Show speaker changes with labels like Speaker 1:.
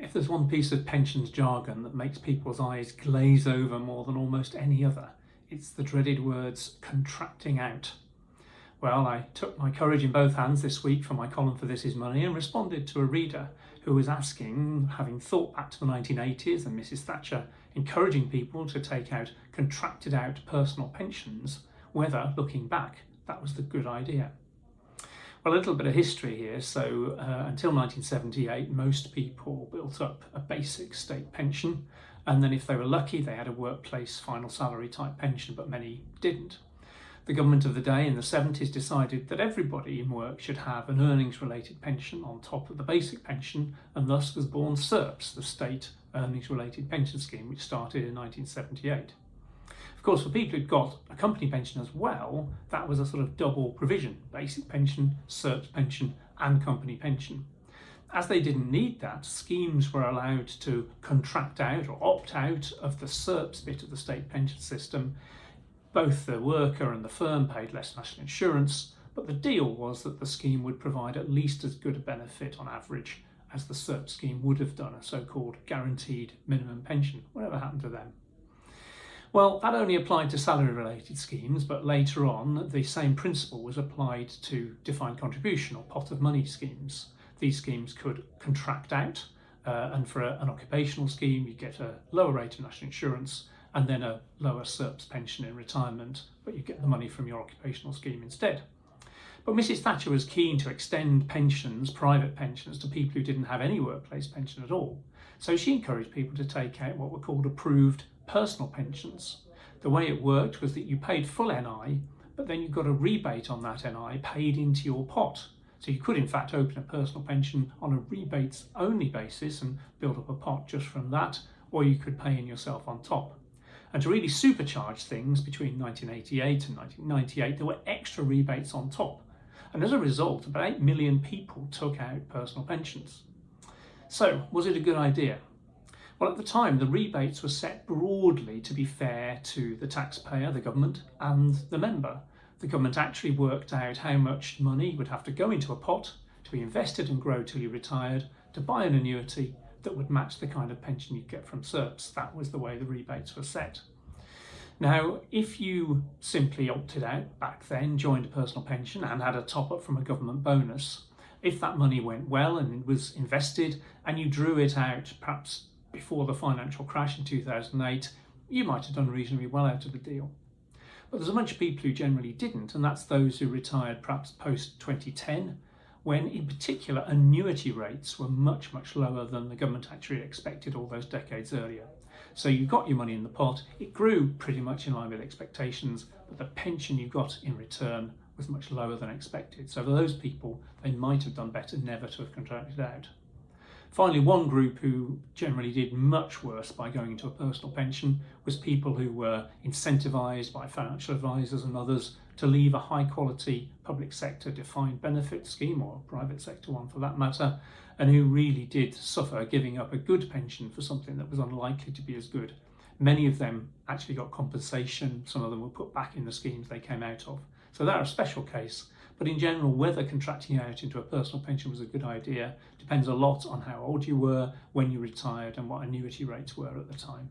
Speaker 1: If there's one piece of pensions jargon that makes people's eyes glaze over more than almost any other, it's the dreaded words contracting out. Well, I took my courage in both hands this week for my column for This Is Money and responded to a reader who was asking, having thought back to the 1980s and Mrs. Thatcher encouraging people to take out contracted out personal pensions, whether, looking back, that was the good idea. Well, a little bit of history here. So until 1978, most people built up a basic state pension, and then if they were lucky, they had a workplace final salary type pension, but many didn't. The government of the day in the 70s decided that everybody in work should have an earnings-related pension on top of the basic pension, and thus was born SERPS, the State Earnings-Related Pension Scheme, which started in 1978. Of course, for people who'd got a company pension as well, that was a sort of double provision: basic pension, SERPS pension, and company pension. As they didn't need that, schemes were allowed to contract out or opt out of the SERPS bit of the state pension system. Both the worker and the firm paid less national insurance, but the deal was that the scheme would provide at least as good a benefit on average as the SERPS scheme would have done, a so-called guaranteed minimum pension. Whatever happened to them? Well, that only applied to salary-related schemes, but later on the same principle was applied to defined contribution or pot of money schemes. These schemes could contract out, and for an occupational scheme you get a lower rate of national insurance and then a lower SERPS pension in retirement, but you get the money from your occupational scheme instead. But Mrs. Thatcher was keen to extend pensions, private pensions, to people who didn't have any workplace pension at all. So she encouraged people to take out what were called approved personal pensions. The way it worked was that you paid full NI, but then you got a rebate on that NI paid into your pot. So you could in fact open a personal pension on a rebates only basis and build up a pot just from that, or you could pay in yourself on top. And to really supercharge things, between 1988 and 1998 there were extra rebates on top. And as a result, about 8 million people took out personal pensions. So, was it a good idea? Well, at the time, the rebates were set broadly to be fair to the taxpayer, the government, and the member. The government actually worked out how much money would have to go into a pot to be invested and grow till you retired to buy an annuity that would match the kind of pension you'd get from SERPS. That was the way the rebates were set. Now, if you simply opted out back then, joined a personal pension and had a top-up from a government bonus, if that money went well and it was invested and you drew it out perhaps before the financial crash in 2008, you might have done reasonably well out of the deal. But there's a bunch of people who generally didn't, and that's those who retired perhaps post-2010, when in particular annuity rates were much, much lower than the government actually expected all those decades earlier. So you got your money in the pot, it grew pretty much in line with expectations, but the pension you got in return was much lower than expected. So for those people, they might have done better never to have contracted out. Finally, one group who generally did much worse by going into a personal pension was people who were incentivised by financial advisors and others to leave a high quality public sector defined benefit scheme, or a private sector one for that matter, and who really did suffer giving up a good pension for something that was unlikely to be as good. Many of them actually got compensation, some of them were put back in the schemes they came out of. So they're a special case, but in general, whether contracting out into a personal pension was a good idea depends a lot on how old you were, when you retired, and what annuity rates were at the time.